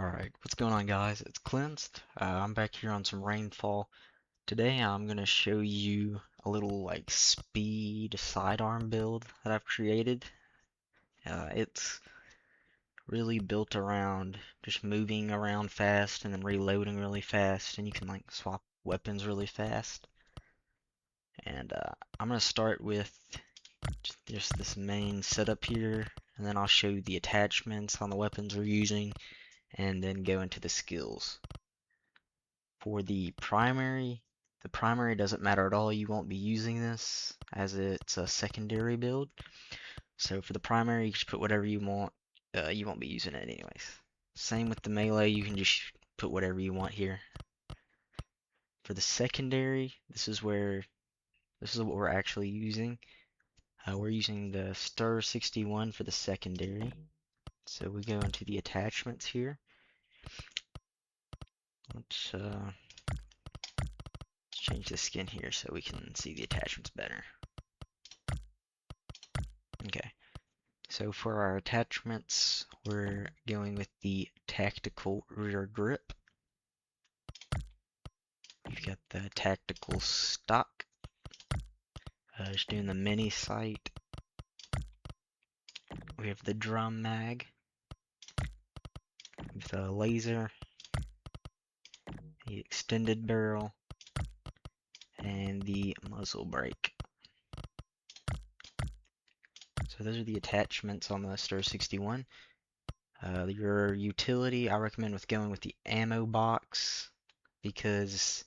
Alright, what's going on guys? It's Cleansed. I'm back here on some Rainfall. Today I'm going to show you a little speed sidearm build that I've created. It's really built around just moving around fast and then reloading really fast, and you can swap weapons really fast. And I'm going to start with just this main setup here, and then I'll show you the attachments on the weapons we're using, and then go into the skills. For the primary doesn't matter at all. You won't be using this as it's a secondary build. So for the primary, you just put whatever you want. You won't be using it anyways. Same with the melee, you can just put whatever you want here. For the secondary, this is what we're actually using. We're using the Stir 61 for the secondary. So we go into the attachments here. Let's change the skin here so we can see the attachments better. Okay, so for our attachments, we're going with the tactical rear grip. We've got the tactical stock. Just doing the mini sight. We have the drum mag. With the laser, the extended barrel, and the muzzle brake. So those are the attachments on the Stir 61. Your utility, I recommend going with the ammo box because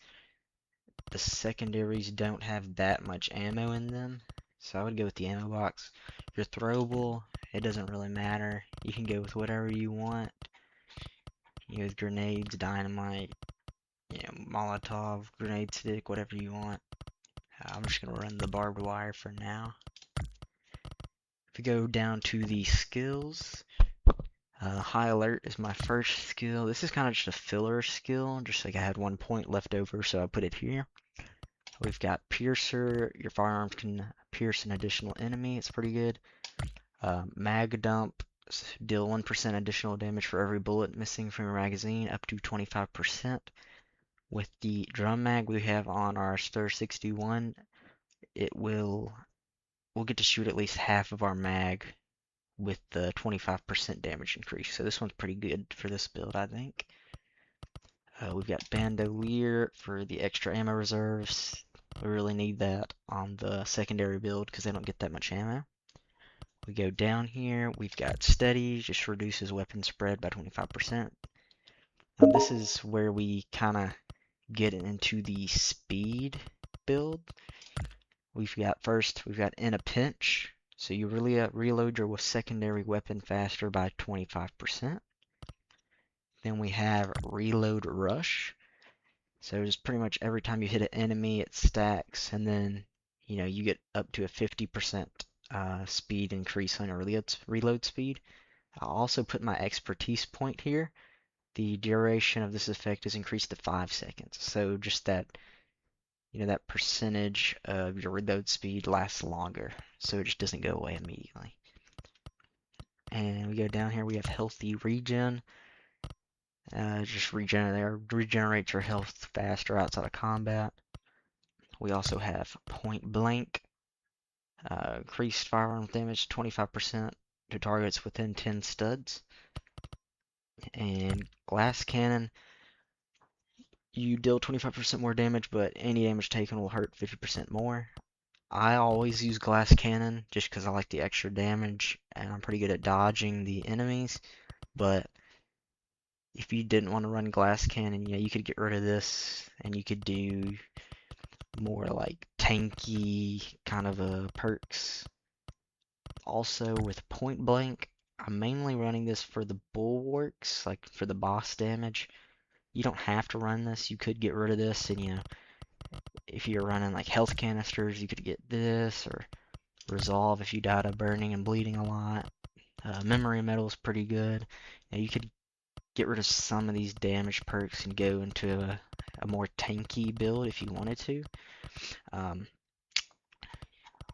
the secondaries don't have that much ammo in them. So I would go with the ammo box. Your throwable, it doesn't really matter. You can go with whatever you want. You know, with grenades, dynamite, Molotov, grenade stick, whatever you want. I'm just going to run the barbed wire for now. If we go down to the skills, High Alert is my first skill. This is kind of just a filler skill, just like I had 1 point left over, so I put it here. We've got Piercer. Your firearms can pierce an additional enemy. It's pretty good. Mag Dump. Deal 1% additional damage for every bullet missing from your magazine, up to 25%. With the drum mag we have on our Stir 61, we'll get to shoot at least half of our mag with the 25% damage increase. So this one's pretty good for this build, I think. We've got Bandolier for the extra ammo reserves. We really need that on the secondary build because they don't get that much ammo. We go down here, we've got Steady, just reduces weapon spread by 25%. Now this is where we kind of get into the speed build. We've got In a Pinch, so you really reload your secondary weapon faster by 25%. Then we have Reload Rush. So just pretty much every time you hit an enemy, it stacks, and then you get up to a 50% speed increase on your reload speed. I'll also put my expertise point here. The duration of this effect is increased to 5 seconds. So just that, that percentage of your reload speed lasts longer, so it just doesn't go away immediately. And we go down here, we have Healthy Regen. Just regenerates your health faster outside of combat. We also have Point Blank. Increased firearm damage 25% to targets within 10 studs. And Glass Cannon, you deal 25% more damage, but any damage taken will hurt 50% more. I always use Glass Cannon just because I like the extra damage, and I'm pretty good at dodging the enemies. But if you didn't want to run Glass Cannon, you could get rid of this, and you could do more like tanky kind of perks. Also with Point Blank, I'm mainly running this for the bulwarks, like for the boss damage. You don't have to run this. You could get rid of this, and if you're running like health canisters, you could get this, or Resolve if you died of burning and bleeding a lot. Memory Metal is pretty good. You could get rid of some of these damage perks and go into a more tanky build if you wanted to.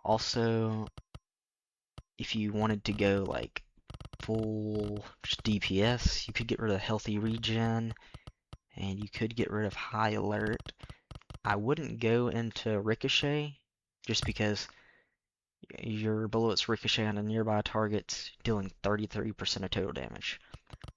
Also, if you wanted to go full DPS. You could get rid of healthy regen, and you could get rid of high alert. I wouldn't go into ricochet, just because your bullets ricochet on a nearby targets, dealing 33% of total damage.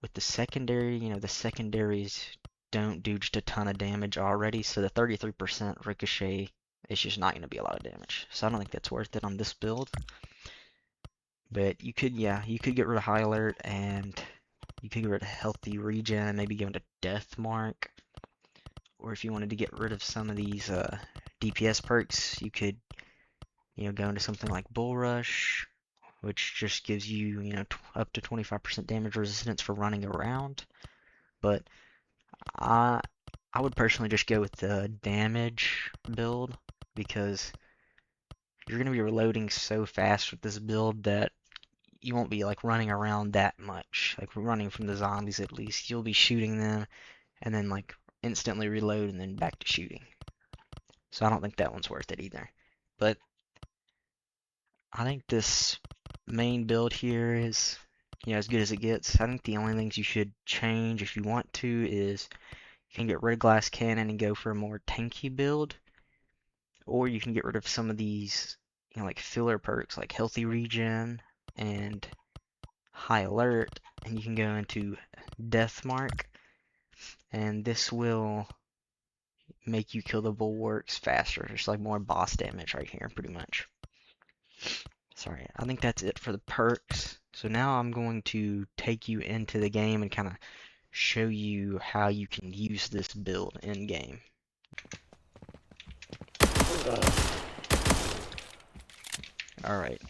With the secondary, the secondaries don't do just a ton of damage already, so the 33% ricochet is just not going to be a lot of damage. So I don't think that's worth it on this build. But you could, yeah, you could get rid of high alert, and you could get rid of healthy regen, and maybe go into death mark. Or if you wanted to get rid of some of these DPS perks, you could, go into something like bull rush, which just gives you, up to 25% damage resistance for running around. But I would personally just go with the damage build, because you're going to be reloading so fast with this build that you won't be like running around that much. Like running from the zombies at least. You'll be shooting them and then like instantly reload and then back to shooting. So I don't think that one's worth it either. But I think this main build here is, as good as it gets. I think the only things you should change if you want to is you can get rid of glass cannon and go for a more tanky build. Or you can get rid of some of these, like filler perks like healthy regen and high alert, and you can go into death mark, and this will make you kill the bulwarks faster. There's like more boss damage right here, pretty much. Sorry, I think that's it for the perks. So now I'm going to take you into the game and kind of show you how you can use this build in game. Alright,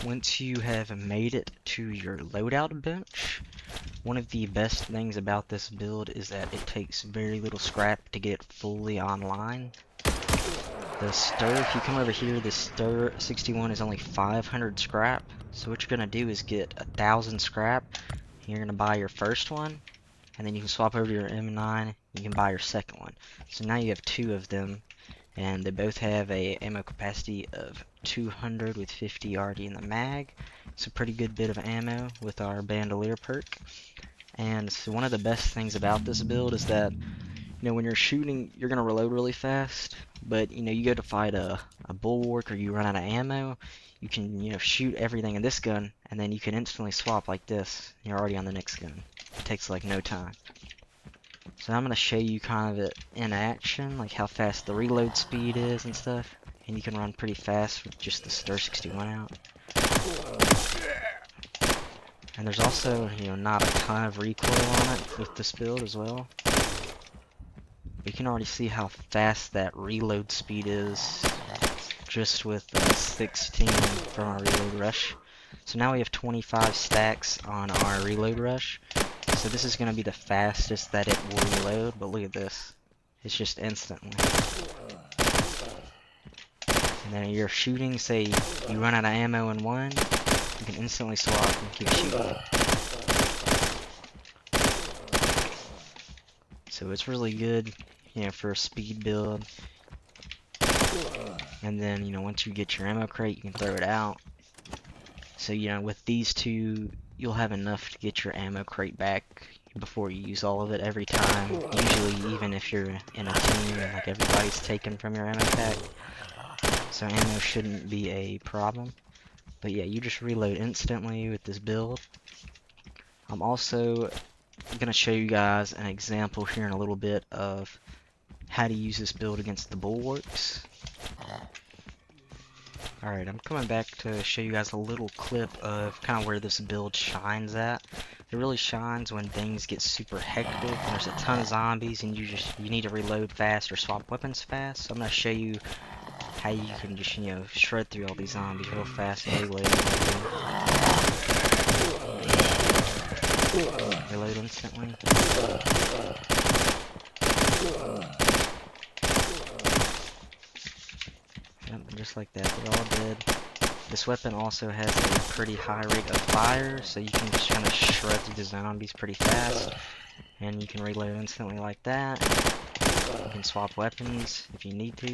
once you have made it to your loadout bench, one of the best things about this build is that it takes very little scrap to get fully online. The stir, if you come over here, the stir 61 is only 500 scrap. So what you're going to do is get 1,000 scrap. You're going to buy your first one, and then you can swap over to your M9, you can buy your second one. So now you have two of them, and they both have a ammo capacity of 200 with 50 already in the mag. It's a pretty good bit of ammo with our bandolier perk. And so one of the best things about this build is that, when you're shooting, you're going to reload really fast, but, you go to fight a bulwark or you run out of ammo, you can, shoot everything in this gun, and then you can instantly swap like this. You're already on the next gun. It takes, like, no time. So I'm going to show you kind of it in action, like how fast the reload speed is and stuff, and you can run pretty fast with just the stir 61 out. And there's also, not a ton of recoil on it with this build as well. You can already see how fast that reload speed is just with 16 from our reload rush. So now we have 25 stacks on our reload rush. So this is going to be the fastest that it will reload, but look at this. It's just instantly. And then you're shooting, say you run out of ammo in one, you can instantly swap and keep shooting. So it's really good, for a speed build. And then, once you get your ammo crate, you can throw it out. So, with these two, you'll have enough to get your ammo crate back before you use all of it every time. Usually, even if you're in a team and like everybody's taken from your ammo pack. So ammo shouldn't be a problem. But yeah, you just reload instantly with this build. I'm also going to show you guys an example here in a little bit of how to use this build against the bulwarks. Alright, I'm coming back to show you guys a little clip of kind of where this build shines at. It really shines when things get super hectic and there's a ton of zombies and you need to reload fast or swap weapons fast. So I'm going to show you how you can just, shred through all these zombies real fast and reload. Reload instantly. Yep, just like that, they're all dead. This weapon also has a pretty high rate of fire, so you can just kind of shred through the zombies pretty fast. And you can reload instantly like that. You can swap weapons if you need to.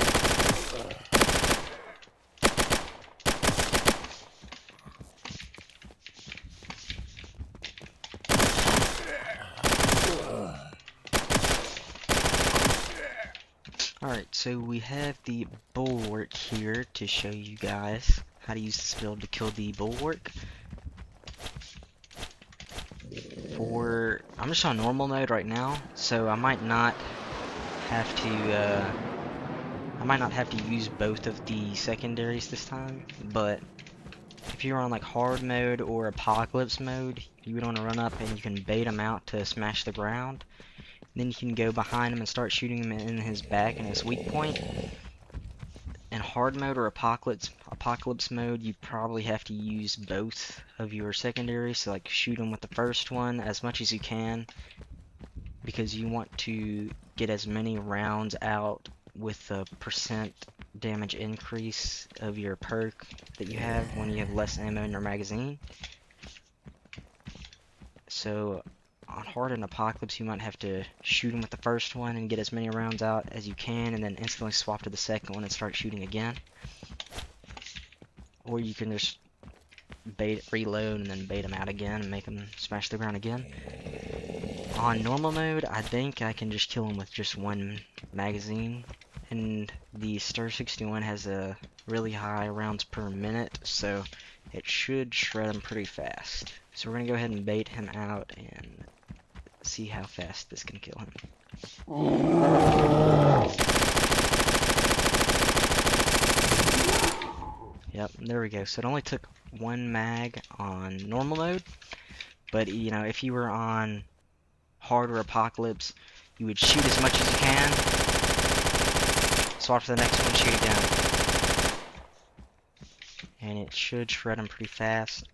Alright, so we have the bulwark here to show you guys how to use this build to kill the bulwark. I'm just on normal mode right now, so I might not have to use both of the secondaries this time, but if you're on like hard mode or apocalypse mode, you would want to run up and you can bait him out to smash the ground. Then you can go behind him and start shooting him in his back and his weak point. In hard mode or apocalypse mode, you probably have to use both of your secondaries. So like shoot him with the first one as much as you can, because you want to get as many rounds out with the percent damage increase of your perk that you have when you have less ammo in your magazine. So on hard and apocalypse, you might have to shoot him with the first one and get as many rounds out as you can, and then instantly swap to the second one and start shooting again. Or you can just reload and then bait him out again and make him smash the ground again. On normal mode, I think I can just kill him with just one magazine, and the Star 61 has a really high rounds per minute, so it should shred him pretty fast. So we're gonna go ahead and bait him out and see how fast this can kill him. Yep, there we go. So it only took one mag on normal mode, but you know, if you were on hard or apocalypse, you would shoot as much as you can, swap to the next one, shoot again, and it should shred them pretty fast.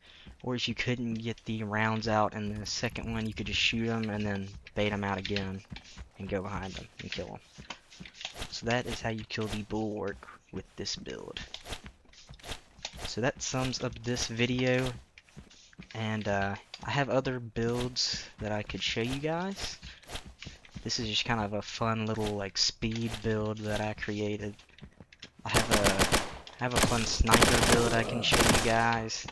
Or if you couldn't get the rounds out in the second one, you could just shoot them and then bait them out again and go behind them and kill them. So that is how you kill the bulwark with this build. So that sums up this video, and I have other builds that I could show you guys. This is just kind of a fun little like speed build that I created. I have a fun sniper build I can show you guys,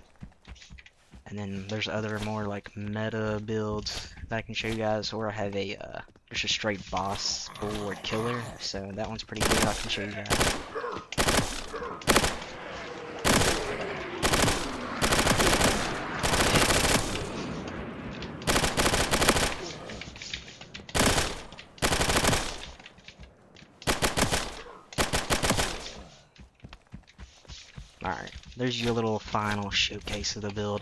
and then there's other more like meta builds that I can show you guys. Or I have just a straight boss bulwark killer, so that one's pretty good. I can show you guys. Alright, there's your little final showcase of the build.